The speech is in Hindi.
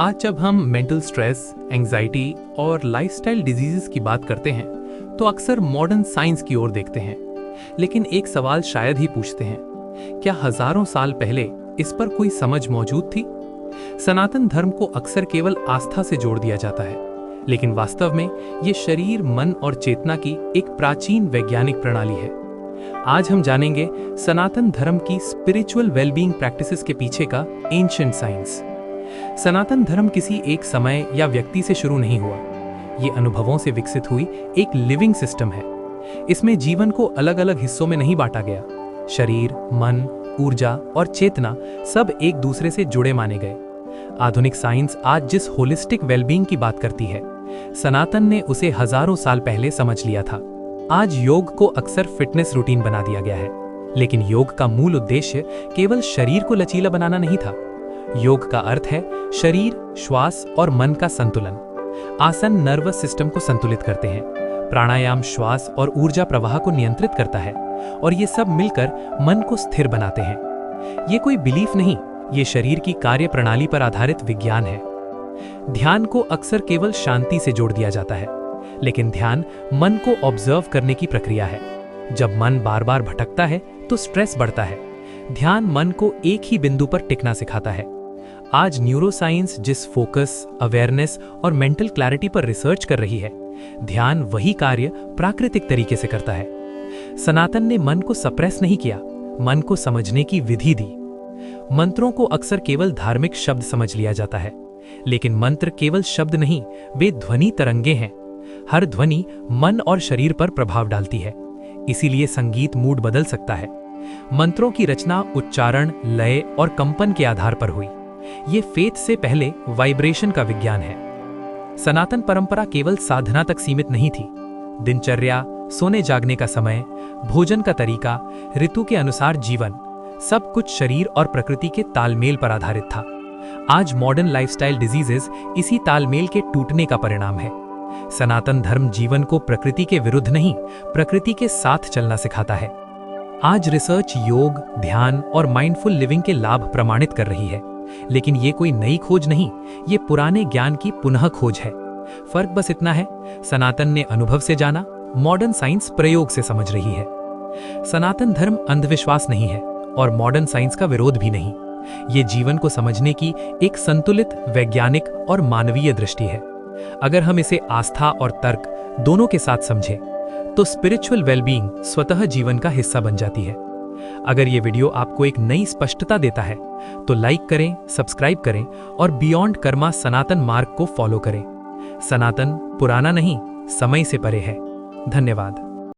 आज जब हम मेंटल स्ट्रेस, एंजाइटी और लाइफस्टाइल डिजीजेस की बात करते हैं तो अक्सर मॉडर्न साइंस की ओर देखते हैं। लेकिन एक सवाल शायद ही पूछते हैं, क्या हजारों साल पहले इस पर कोई समझ मौजूद थी? सनातन धर्म को अक्सर केवल आस्था से जोड़ दिया जाता है, लेकिन वास्तव में ये शरीर, मन और चेतना की एक प्राचीन वैज्ञानिक प्रणाली है। आज हम जानेंगे सनातन धर्म की स्पिरिचुअल वेलबीइंग प्रैक्टिसेस के पीछे का एंशिएंट साइंस। सनातन धर्म किसी एक समय या व्यक्ति से शुरू नहीं हुआ। ये अनुभवों से विकसित हुई एक लिविंग सिस्टम है। इसमें जीवन को अलग अलग हिस्सों में नहीं बांटा गया। शरीर, मन, ऊर्जा और चेतना सब एक दूसरे से जुड़े माने गए। आधुनिक साइंस आज जिस होलिस्टिक वेलबीइंग की बात करती है, सनातन ने उसे हजारों साल पहले समझ लिया था। आज योग को अक्सर फिटनेस रूटीन बना दिया गया है, लेकिन योग का मूल उद्देश्य केवल शरीर को लचीला बनाना नहीं था। योग का अर्थ है शरीर, श्वास और मन का संतुलन। आसन नर्वस सिस्टम को संतुलित करते हैं। प्राणायाम श्वास और ऊर्जा प्रवाह को नियंत्रित करता है, और ये सब मिलकर मन को स्थिर बनाते हैं। ये कोई बिलीफ नहीं, ये शरीर की कार्य प्रणाली पर आधारित विज्ञान है। ध्यान को अक्सर केवल शांति से जोड़ दिया जाता है, लेकिन ध्यान मन को ऑब्जर्व करने की प्रक्रिया है। जब मन बार बार भटकता है तो स्ट्रेस बढ़ता है। ध्यान मन को एक ही बिंदु पर टिकना सिखाता है। आज न्यूरोसाइंस जिस फोकस, अवेयरनेस और मेंटल क्लैरिटी पर रिसर्च कर रही है, ध्यान वही कार्य प्राकृतिक तरीके से करता है। सनातन ने मन को सप्रेस नहीं किया, मन को समझने की विधि दी। मंत्रों को अक्सर केवल धार्मिक शब्द समझ लिया जाता है, लेकिन मंत्र केवल शब्द नहीं, वे ध्वनि तरंगे हैं। हर ध्वनि मन और शरीर पर प्रभाव डालती है, इसीलिए संगीत मूड बदल सकता है। मंत्रों की रचना उच्चारण, लय और कंपन के आधार पर हुई। ये फेथ से पहले वाइब्रेशन का विज्ञान है। सनातन परंपरा केवल साधना तक सीमित नहीं थी। दिनचर्या, सोने जागने का समय, भोजन का तरीका, ऋतु के अनुसार जीवन, सब कुछ शरीर और प्रकृति के तालमेल पर आधारित था। आज मॉडर्न लाइफस्टाइल डिजीजेस इसी तालमेल के टूटने का परिणाम है। सनातन धर्म जीवन को प्रकृति के विरुद्ध नहीं, प्रकृति के साथ चलना सिखाता है। आज रिसर्च योग, ध्यान और माइंडफुल लिविंग के लाभ प्रमाणित कर रही है, लेकिन ये कोई नई खोज नहीं, ये पुराने ज्ञान की पुनः खोज है। फर्क बस इतना है, सनातन ने अनुभव से जाना, मॉडर्न साइंस प्रयोग से समझ रही है। सनातन धर्म अंधविश्वास नहीं है और मॉडर्न साइंस का विरोध भी नहीं। ये जीवन को समझने की एक संतुलित, वैज्ञानिक और मानवीय दृष्टि है। अगर हम इसे आस्था और तर्क दोनों के साथ समझें, तो स्पिरिचुअल वेलबीइंग स्वतः जीवन का हिस्सा बन जाती है। अगर ये वीडियो आपको एक नई स्पष्टता देता है, तो लाइक करें, सब्सक्राइब करें और बियॉन्ड कर्मा सनातन मार्ग को फॉलो करें। सनातन पुराना नहीं, समय से परे है। धन्यवाद।